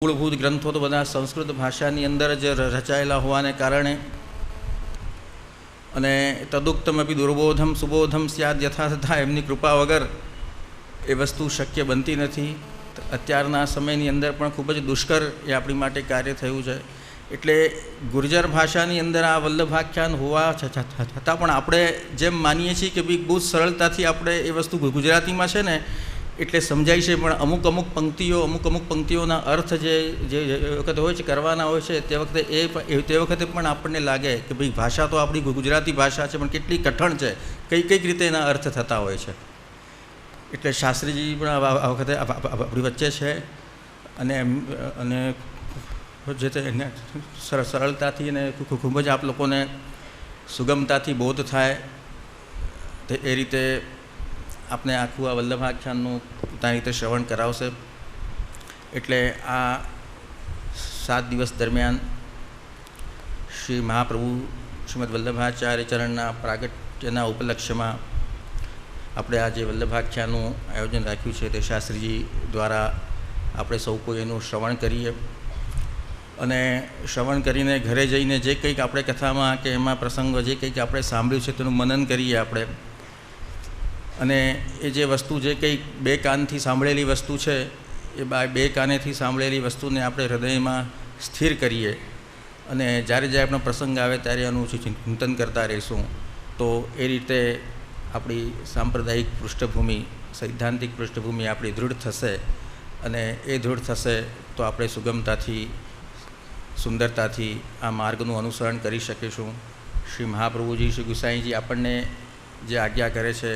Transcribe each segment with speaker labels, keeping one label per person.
Speaker 1: મૂળભૂત ગ્રંથો તો બધા સંસ્કૃત ભાષાની અંદર જ રચાયેલા હોવાને કારણે અને તદુક્તમપી દુર્બોધમ સુબોધમ સ્યાદ યથા તથા એમની કૃપા વગર એ વસ્તુ શક્ય બનતી નથી. અત્યારના સમયની અંદર પણ ખૂબ જ દુષ્કર એ આપણી માટે કાર્ય થયું છે. એટલે ગુર્જર ભાષાની અંદર આ વલ્લભાખ્યાન હોવા છતાં પણ આપણે જેમ માનીએ છીએ કે ભાઈ બહુ સરળતાથી આપણે એ વસ્તુ ગુજરાતીમાં છે ને એટલે સમજાય છે, પણ અમુક અમુક પંક્તિઓના અર્થ જે વખતે હોય છે કરવાના હોય છે તે વખતે પણ આપણને લાગે કે ભાઈ ભાષા તો આપણી ગુજરાતી ભાષા છે પણ કેટલી કઠણ છે, કઈક રીતે એના અર્થ થતા હોય છે. એટલે શાસ્ત્રીજી પણ આ વખતે આપણી વચ્ચે છે અને જે તે એને સરળતાથી અને ખૂબ જ આપ લોકોને સુગમતાથી બોધ થાય તે એ રીતે આપને આખું આ વલ્લભાખ્યાનનું પોતાની રીતે શ્રવણ કરાવશે. એટલે આ 7 દિવસ દરમિયાન શ્રી મહાપ્રભુ શ્રીમદ વલ્લભાચાર્ય ચરણના પ્રાગટ્યના ઉપલક્ષ્યમાં આપણે આ જે વલ્લભાખ્યાનનું આયોજન રાખ્યું છે તે શાસ્ત્રીજી દ્વારા આપણે સૌ કોઈ એનું શ્રવણ કરીએ અને શ્રવણ કરીને ઘરે જઈને જે કંઈક આપણે કથામાં કે એમાં પ્રસંગો જે કંઈક આપણે સાંભળ્યું છે તેનું મનન કરીએ આપણે. અને એ જે વસ્તુ જે કંઈક બે કાનથી સાંભળેલી વસ્તુ છે એ બે કાનેથી સાંભળેલી વસ્તુને આપણે હૃદયમાં સ્થિર કરીએ અને જ્યારે આપણો પ્રસંગ આવે ત્યારે એનું ચિંતન કરતા રહીશું. તો એ રીતે આપણી સાંપ્રદાયિક પૃષ્ઠભૂમિ, સૈદ્ધાંતિક પૃષ્ઠભૂમિ આપણી દૃઢ થશે અને એ દૃઢ થશે તો આપણે સુગમતાથી, સુંદરતાથી આ માર્ગનું અનુસરણ કરી શકીશું. શ્રી મહાપ્રભુજી, શ્રી ગુસાઈજી આપણને જે આજ્ઞા કરે છે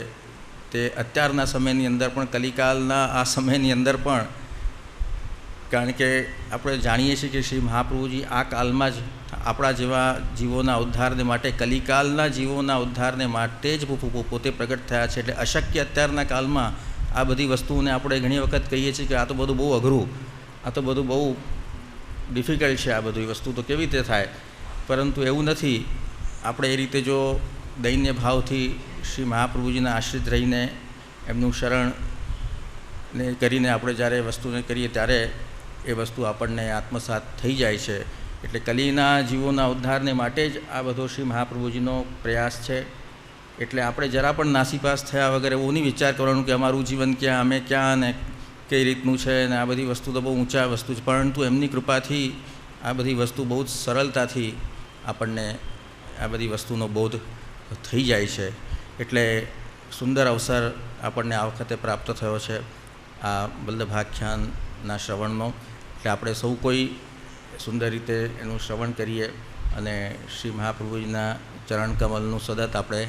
Speaker 1: તે અત્યારના સમયની અંદર પણ, કલિકાલના આ સમયની અંદર પણ, કારણ કે આપણે જાણીએ છીએ કે શ્રી મહાપ્રભુજી આ કાલમાં જ આપણા જેવા જીવોના ઉદ્ધારને માટે, કલિકાલના જીવોના ઉદ્ધારને માટે જ પોતે પ્રગટ થયા છે. એટલે અશક્ય અત્યારના કાલમાં આ બધી વસ્તુઓને આપણે ઘણી વખત કહીએ છીએ કે આ તો બધું બહુ અઘરું, આ તો બધું બહુ ડિફિકલ્ટ છે, આ બધી વસ્તુ તો કેવી રીતે થાય. પરંતુ એવું નથી. આપણે એ રીતે જો દૈન્ય ભાવથી શ્રી મહાપ્રભુજીના આશ્રિત રહીને એમનું શરણને કરીને આપણે જ્યારે વસ્તુને કરીએ ત્યારે એ વસ્તુ આપણને આત્મસાત થઈ જાય છે. એટલે કલીના જીવોના ઉદ્ધારને માટે જ આ બધો શ્રી મહાપ્રભુજીનો પ્રયાસ છે. એટલે આપણે જરા પણ નાસીપાસ થયા વગર એવું નહીં વિચાર કરવાનું કે અમારું જીવન ક્યાં, અમે ક્યાં ને કઈ રીતનું છે ને આ બધી વસ્તુ તો બહુ ઊંચા વસ્તુ છે. પરંતુ એમની કૃપાથી આ બધી વસ્તુ બહુ જ સરળતાથી આપણને આ બધી વસ્તુનો બોધ થઈ જાય છે. એટલે સુંદર અવસર આપણને આ વખતે પ્રાપ્ત થયો છે આ વલ્લભાખ્યાનના શ્રવણનો. એટલે આપણે સૌ કોઈ સુંદર રીતે એનું શ્રવણ કરીએ અને શ્રી મહાપ્રભુજીના ચરણકમલનું સતત આપણે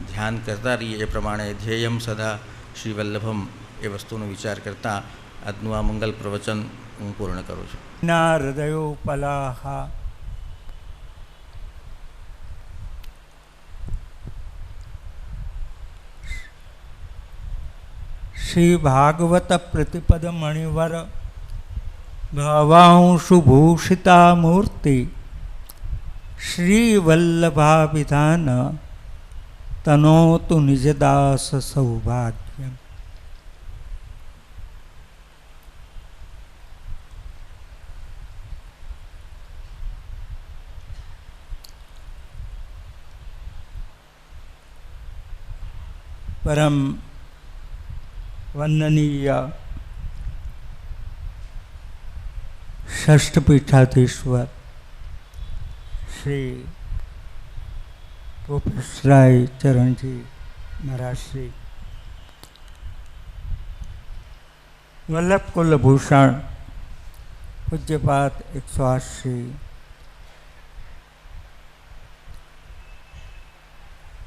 Speaker 1: ધ્યાન કરતા રહીએ. એ પ્રમાણે ધ્યેયમ સદા શ્રી વલ્લભમ એ વસ્તુનો વિચાર કરતાં આજનું આ મંગલ પ્રવચન હું પૂર્ણ કરું છું.
Speaker 2: ના હૃદયો પલાહા શ્રી ભાગવત પ્રતિપદ મણિવર ભાવાંશુભૂષિતા મૂર્તિ શ્રી વલ્લભાભિધાન તનોતુ નિજદાસ સૌભાગ્યમ. પરમ વંદનીય ષષ્ઠપીઠાધીશ્વર શ્રી પ્રોફેસરાય ચરણજી મહારાજ શ્રી વલ્લભ કુલભૂષણ પૂજ્યપાદ 108 શ્રી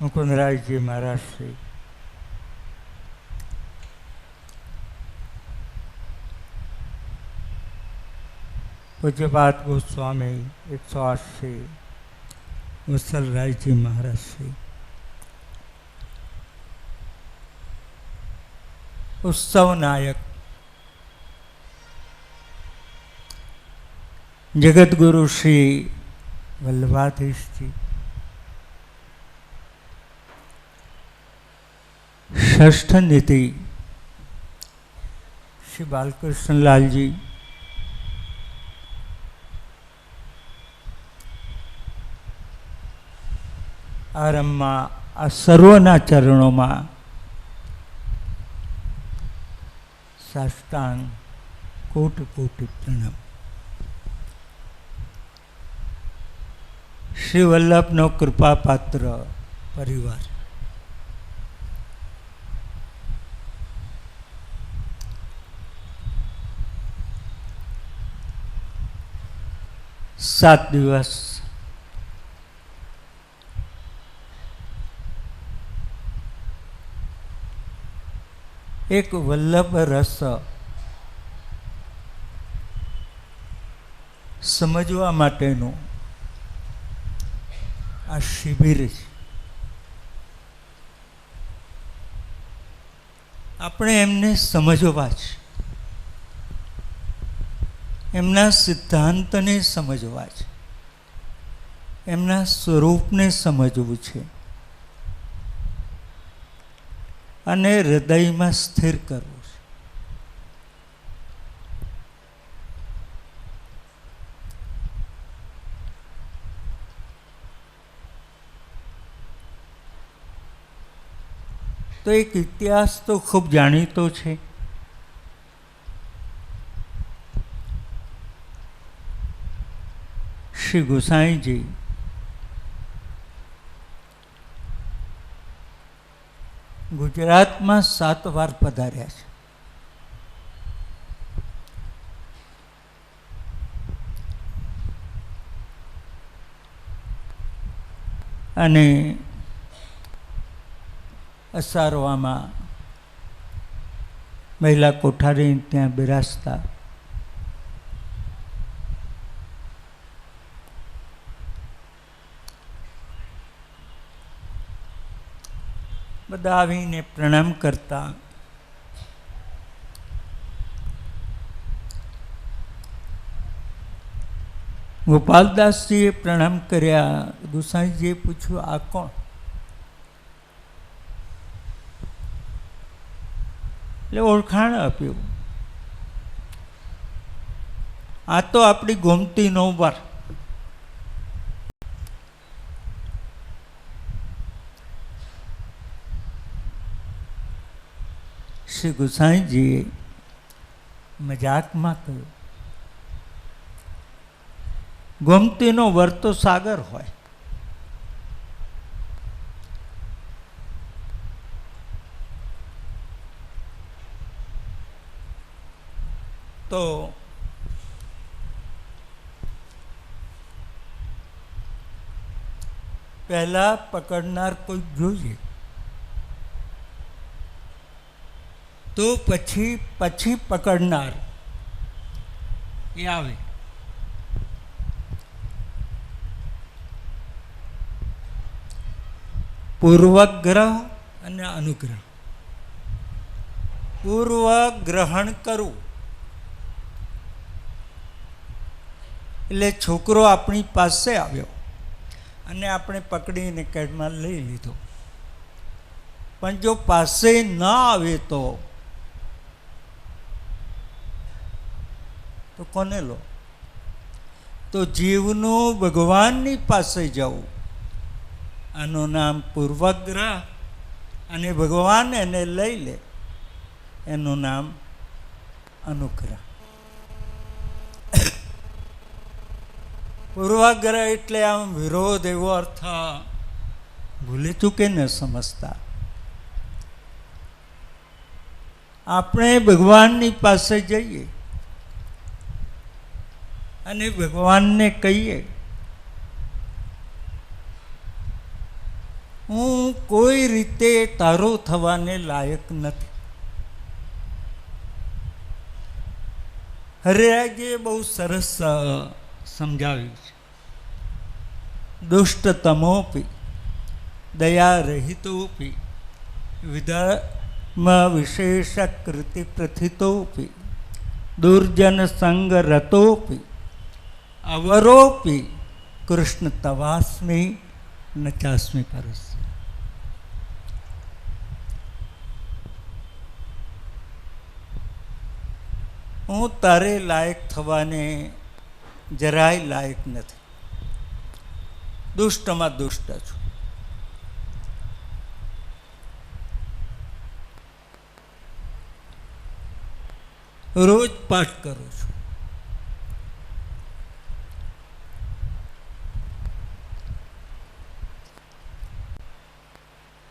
Speaker 2: મુકુંદરાયજી મહારાજ શ્રી પૂજ્યપાદ ગોસ્વામી 108 શ્રી વત્સલરાયજી મહારાજ શ્રી ઉત્સવ નાયક જગતગુરુ શ્રી વલ્લભાધીશજી, षष्ठ नीति श्री बालकृष्णलाल जी, આરંભમાં આ સર્વના ચરણોમાં સાષ્ટાંગ કોટી કોટી પ્રણામ. શ્રી વલ્લભનો કૃપાપાત્ર પરિવાર, સાત દિવસ એક વલ્લભ રસ સમજવા માટેનું આ શિબિર છે. આપણે એમને સમજવા છે, એમના સિદ્ધાંતને સમજવા છે, એમના સ્વરૂપને સમજવું છે અને હૃદયમાં સ્થિર કરવું છે. તો એક ઇતિહાસ તો ખૂબ જાણીતો છે. શ્રી ગોસાઈજી ગુજરાતમાં 7 વાર પધાર્યા છે. અને અસારવામાં મહિલા કોઠારી ત્યાં બિરાજતા બધા આવીને પ્રણામ કરતા. ગોપાલદાસજીએ પ્રણામ કર્યા. ગુસાઈજીએ પૂછ્યું, આ કોણ? એટલે ઓળખાણ આપ્યું, આ તો આપણી ગોમતીનો વર. શ્રી ગુસાઈજીએ મજાકમાં કહ્યું, ગોમતીનો વર તો સાગર હોય. તો પહેલા પકડનાર કોઈ જોઈએ, તો પછી પકડનાર એ આવે. પૂર્વગ્રહ અને અનુગ્રહ. પૂર્વગ્રહણ કરવું એટલે છોકરો આપણી પાસે આવ્યો અને આપણે પકડીને કેડમાં લઈ લીધો. પણ જો પાસે ન આવે તો કોને લો? તો જીવનું ભગવાનની પાસે જવું, આનું નામ પૂર્વગ્રહ. અને ભગવાન એને લઈ લે, એનું નામ અનુગ્રહ. પૂર્વાગ્રહ એટલે આમ વિરોધ, એવો અર્થ ભૂલી ચૂકે ન સમજતા. આપણે ભગવાનની પાસે જઈએ અને ભગવાનને કહીએ, હું કોઈ રીતે તારો થવાને લાયક નથી. હરિરાજે બહુ સરસ સમજાવ્યું છે. દુષ્ટતમોપી દયા રહિતોપી વિધર્મ વિશેષ કૃતિ પ્રથિતોપી દુર્જન સંગ રતોપી અવરોપી કૃષ્ણ તવાસ્મી નચાસ્મી પરસ. હું તારે લાયક થવાને જરાય લાયક નથી. દુષ્ટમાં દુષ્ટ છું. રોજ પાઠ કરું છું.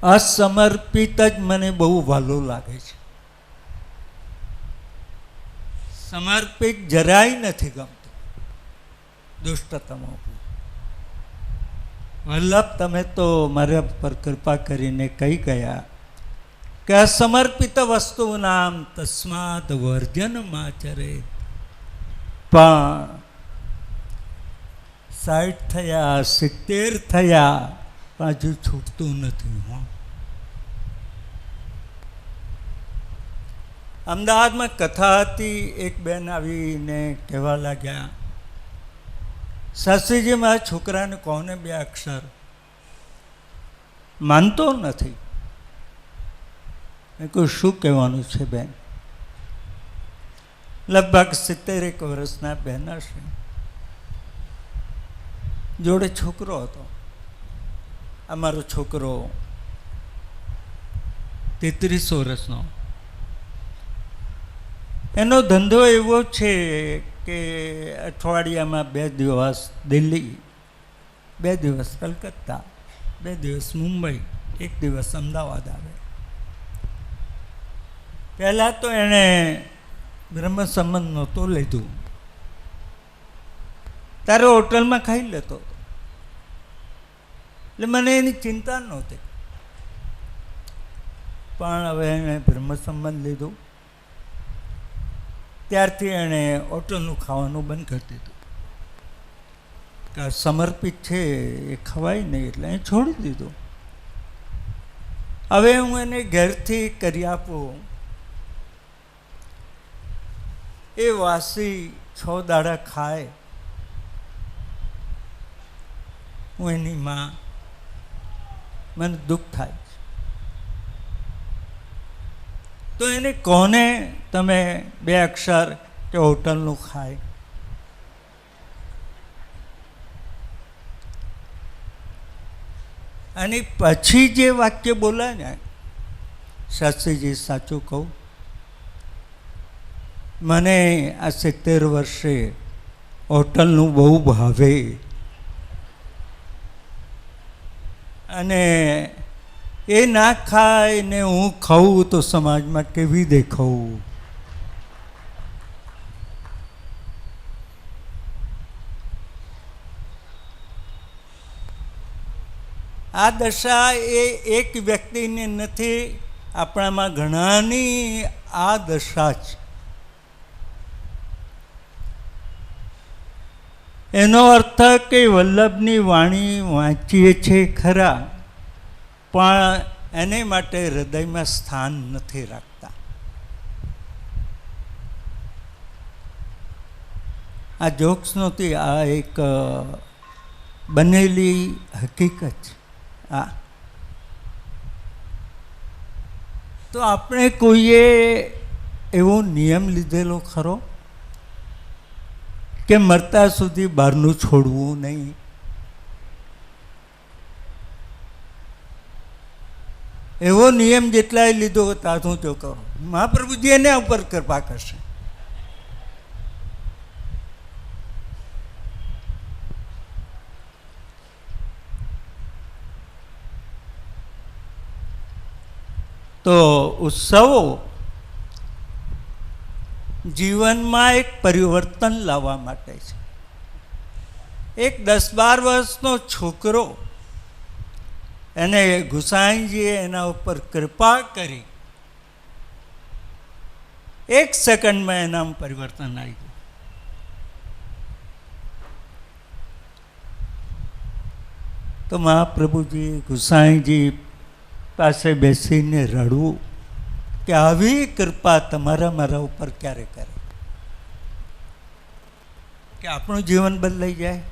Speaker 2: અસમર્પિત જ મને બહુ વહાલું લાગે છે. સમર્પિત જરાય નથી ગમતું. દુષ્ટતમ વલ્લભ, તમે તો મારા પર કૃપા કરીને કહી ગયા કે અસમર્પિત વસ્તુ નામ તસ્માદ વર્જન માચરે. પણ 60 થયા, 70 થયા, પણ હજુ છૂટતું નથી. અમદાવાદમાં કથા હતી. એક બેન આવીને કહેવા લાગ્યા, શાસ્ત્રીજી, મારા છોકરાને કોને 2 અક્ષર માનતો નથી. મેં કહ્યું, શું કહેવાનું છે બેન? લગભગ 70 વર્ષના બેન હશે. જોડે છોકરો હતો. અમારો છોકરો 33 વર્ષનો. એનો ધંધો એવો છે કે અઠવાડિયામાં 2 દિવસ દિલ્હી, 2 દિવસ કલકત્તા, 2 દિવસ મુંબઈ, 1 દિવસ અમદાવાદ આવે. પહેલાં તો એણે બ્રહ્મ સંબંધ નહોતું લીધું. તારે હોટલમાં ખાઈ લેતો હતો. એટલે મને એની ચિંતા નહોતી. પણ હવે એણે બ્રહ્મ સંબંધ લીધું, ત્યારથી એણે હોટલનું ખાવાનું બંધ કરી દીધું. કે સમર્પિત છે એ ખવાય નહીં, એટલે એ છોડી દીધું. હવે હું એને ઘરથી કરી આપું. એ વાસી 6 દાડા ખાય. હું એની માં, મને દુઃખ થાય. તો એને કોને તમે 2 અક્ષર કે હોટલનું ખાય? અને પછી જે વાક્ય બોલાય ને, શાસ્ત્રીજી, સાચું કહું, મને આ 70 વર્ષે હોટલનું બહુ ભાવે. અને એ ના ખાય ને હું ખાઉં તો સમાજમાં કેવી દેખાવું? આ દશા એ એક વ્યક્તિની નથી, આપણામાં ઘણાની આ દશા છે. એનો અર્થ કે વલ્લભની વાણી વાંચીએ છીએ ખરા, પણ એને માટે હૃદયમાં સ્થાન નથી રાખતા. આ જોક્સ નહોતી, આ એક બનેલી હકીકત છે. તો આપણે કોઈએ એવો નિયમ લીધેલો ખરો કે મરતા સુધી બહારનું છોડવું નહીં? એવો નિયમ જેટલાય લીધો ત્યાં હું જો કહું, મહાપ્રભુજી એના ઉપર કૃપા કરશે. તો ઉત્સવો જીવનમાં એક પરિવર્તન લાવવા માટે છે. એક 10-12 વર્ષનો છોકરો, એને ગુસાઈજીએ એના ઉપર કૃપા કરી, 1 સેકન્ડમાં એનામાં પરિવર્તન આવી ગયું. તો મહાપ્રભુજી, ગુસાઈજી પાસે બેસીને રડવું કે આવી કૃપા તમારા મારા ઉપર ક્યારે કરે કે આપણું જીવન બદલાઈ જાય?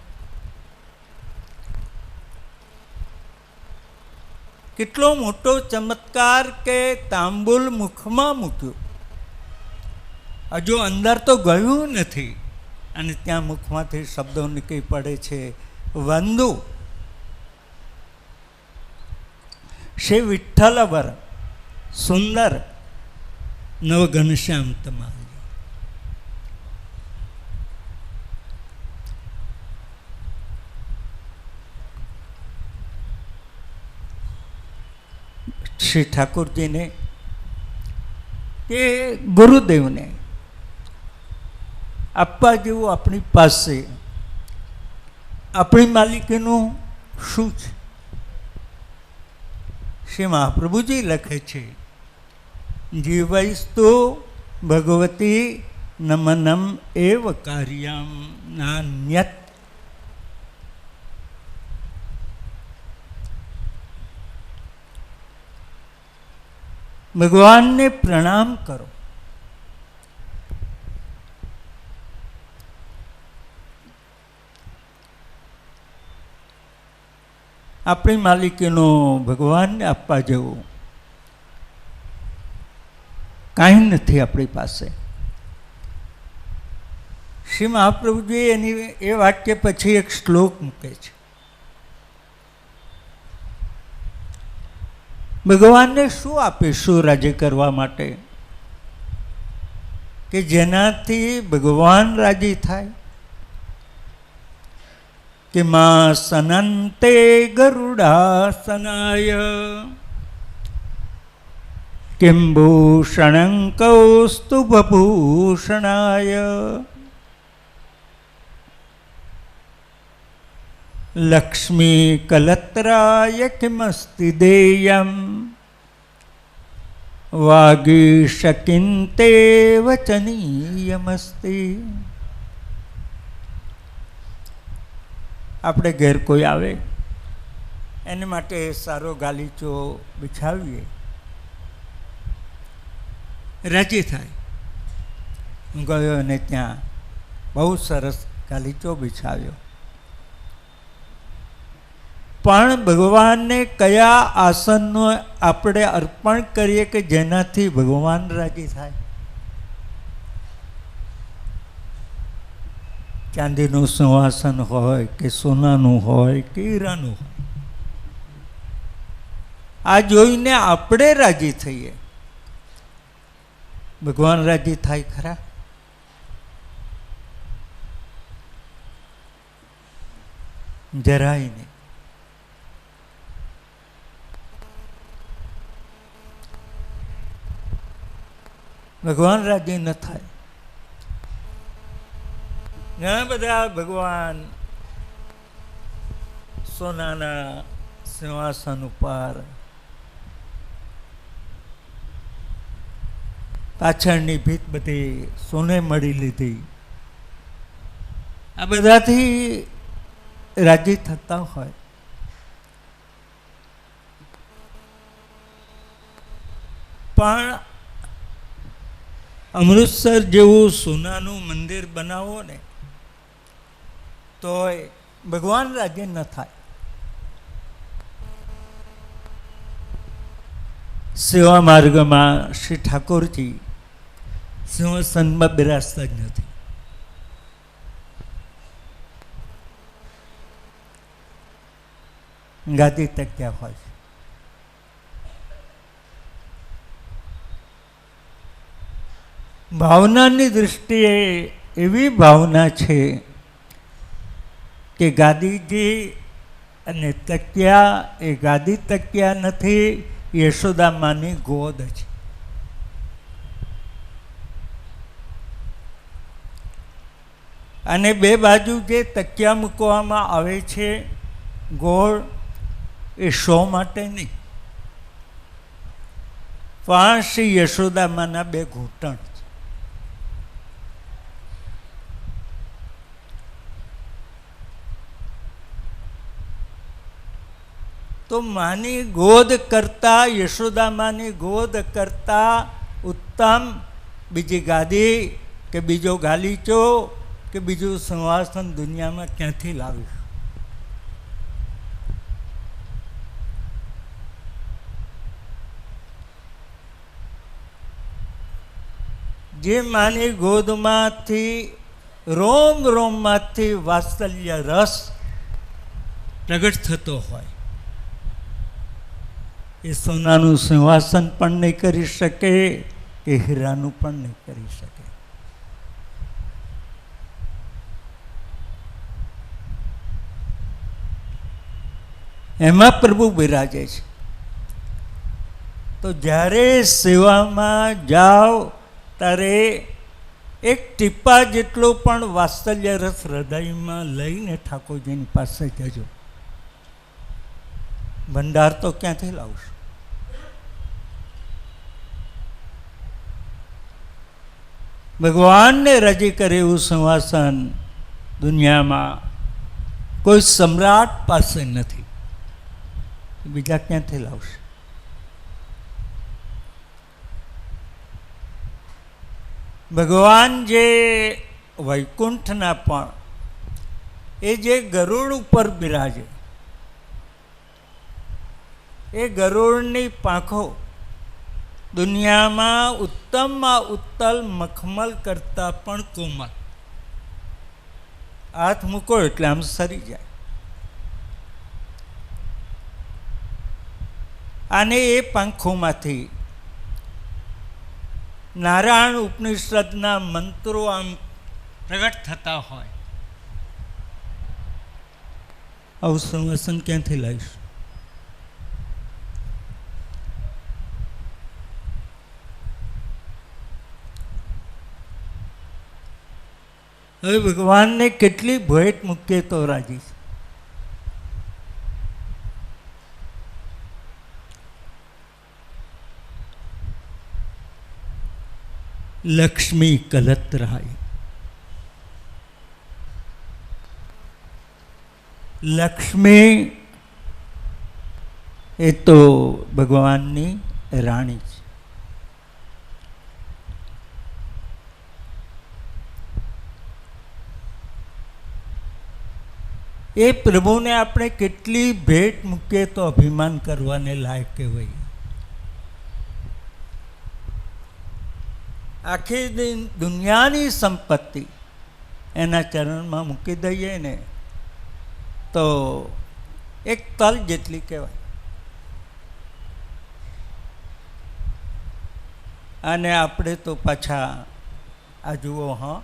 Speaker 2: કેટલો મોટો ચમત્કાર કે તાંબુલ મુખમાં મૂક્યું, હજુ અંદર તો ગયું નથી, અને ત્યાં મુખમાંથી શબ્દો નીકળી પડે છે, વંદુ શ્રી વિઠ્ઠલ વર સુંદર નવ ઘનશ્યામ તમારી. શ્રી ઠાકોરજીને કે ગુરુદેવને આપવા જેવું આપણી પાસે આપણી માલિકીનું શું છે? શ્રી મહાપ્રભુજી લખે છે, જીવૈસ્તુ ભગવતી નમનમ એવ કાર્યમ નાન્યત. ભગવાનને પ્રણામ કરો. આપણી માલિકીનો ભગવાનને આપવા જેવું કાંઈ નથી આપણી પાસે. શ્રી મહાપ્રભુજી એની એ વાક્ય પછી એક શ્લોક મૂકે છે. ભગવાનને શું આપીશું રાજી કરવા માટે કે જેનાથી ભગવાન રાજી થાય? કે મા સનંતે ગરુડાસનાય કિંભૂષણં કૌસ્તુભભૂષણાય લક્ષ્મી કલત્રાય કિમસ્તિ દેયમ વાગીશકિંતે વચનીયમસ્તિ. આપણે ઘેર કોઈ આવે એને માટે સારો ગાલીચો બિછાવીએ, રાજી થાય. હું ગયો અને ત્યાં બહુ સરસ ગાલીચો બિછાવ્યો. પણ ભગવાનને કયા આસનનો આપણે અર્પણ કરીએ કે જેનાથી ભગવાન રાજી થાય? ચાંદીનું સિંહાસન હોય કે સોનાનું હોય કે હીરાનું હોય, આ જોઈને આપણે રાજી થઈએ. ભગવાન રાજી થાય ખરા? જરાય નહીં. ભગવાન રાજી ન થાય. ઘણા બધા ભગવાન સોનાના સિંહાસન ઉપર, પાછળની ભીત બધી સોને મળી લીધી, આ બધાથી રાજી થતા હોય. પણ અમૃતસર જેવું સોનાનું મંદિર બનાવો ને તોય ભગવાન રાજી ન થાય. સેવા માર્ગમાં શ્રી ઠાકોરજી સિંહાસનમાં બિરાજતા જ નથી. ગાદી તક્યા હોય છે. ભાવનાની દૃષ્ટિએ એવી ભાવના છે કે ગાદીજી અને તકિયા એ ગાદી તકિયા નથી, યશોદામાની ગોદ છે. અને બે બાજુ જે તકિયા મૂકવામાં આવે છે ગોળ, એ શો માટે નહીં, પણ શ્રી યશોદામાના બે ઘૂંટણ છે. તો માની ગોદ કરતા, યશોદામાની ગોદ કરતા ઉત્તમ બીજી ગાદી કે બીજો ગાલીચો કે બીજું સિંહાસન દુનિયામાં ક્યાંથી લાવીશું? જે માની ગોદમાંથી રોમ રોમમાંથી વાત્સલ્ય રસ પ્રગટ થતો હોય, એ સોનાનું સિંહાસન પણ નહીં કરી શકે, એ હીરાનું પણ નહીં કરી શકે. એમાં પ્રભુ બિરાજે છે. તો જ્યારે સેવામાં જાઓ ત્યારે એક ટીપા જેટલો પણ વાત્સલ્ય રસ હૃદયમાં લઈને ઠાકોરજીની પાસે જજો. ભંડાર તો ક્યાંથી લાવશો? ભગવાનને રાજી કરે એવું સિંહાસન દુનિયામાં કોઈ સમ્રાટ પાસે નથી. બીજા ક્યાંથી લાવશે? ભગવાન જે વૈકુંઠના પણ એ જે ગરુડ ઉપર બિરાજે, એ ગરુડની પાંખો દુનિયામાં ઉત્તમમાં ઉત્તમ મખમલ કરતાં પણ કોમલ. હાથ મૂકો એટલે આમ સરી જાય. અને એ પાંખોમાંથી નારાયણ ઉપનિષદના મંત્રો આમ પ્રગટ થતા હોય. આવું સિંહાસન ક્યાંથી લાવીશ? હવે ભગવાનને કેટલી ભેટ મૂકીએ તો રાજી છે. લક્ષ્મી કલત્રાય, લક્ષ્મી એ તો ભગવાનની રાણી છે. એ પ્રભુને આપણે કેટલી ભેટ મૂકીએ તો અભિમાન કરવાને લાયક કહેવાય. આખી દુનિયાની સંપત્તિ એના ચરણમાં મૂકી દઈએ ને તો એક તલ જેટલી કહેવાય. અને આપણે તો પાછા આ જુઓ, હા,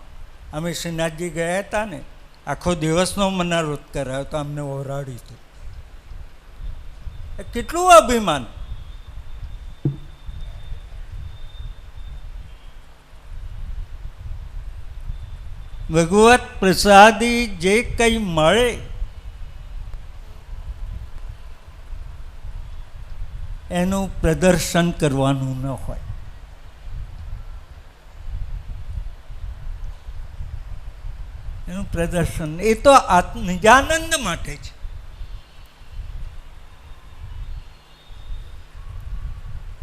Speaker 2: અમે શ્રીનાથજી ગયા હતા ને, આખો દિવસનો મનારોત કરાયો તો અમને ઓરાડી હતું. કેટલું અભિમાન! ભગવત પ્રસાદી જે કંઈ મળે એનું પ્રદર્શન કરવાનું ન હોય. એનું પ્રદર્શન એ તો નિજાનંદ માટે છે.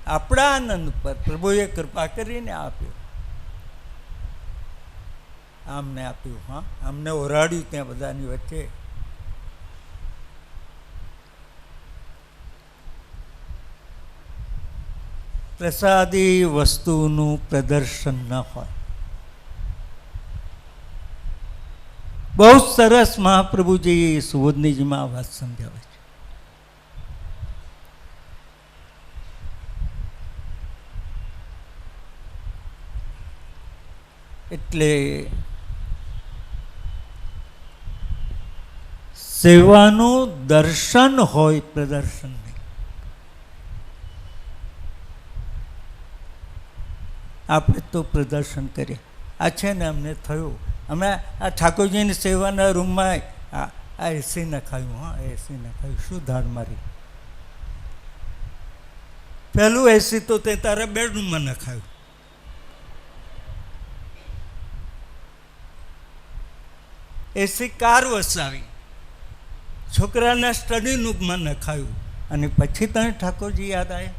Speaker 2: આપણા આનંદ પર પ્રભુએ કૃપા કરીને આપ્યો. આમને આપ્યું, હા, આમને ઓરાડ્યું ત્યાં બધાની વચ્ચે. પ્રસાદી વસ્તુનું પ્રદર્શન ન હોય. બહુ સરસ મહાપ્રભુજી સુબોધનીજીમાં આ વાત સમજાવે છે. એટલે સેવાનું દર્શન હોય, પ્રદર્શન નહીં. આપણે તો પ્રદર્શન કરીએ. આ છે ને અમને થયું, અમે આ ઠાકોરજીની સેવાના રૂમમાં આ એસી નખાયું, હા, એસી નખાયું. શું ધાડ મારી? પહેલું એસી તો તે તારા બેડરૂમમાં નખાયું. એસી કાર વસાવી, છોકરાના સ્ટડી રૂમમાં નખાયું, અને પછી તને ઠાકોરજી યાદ આવ્યા.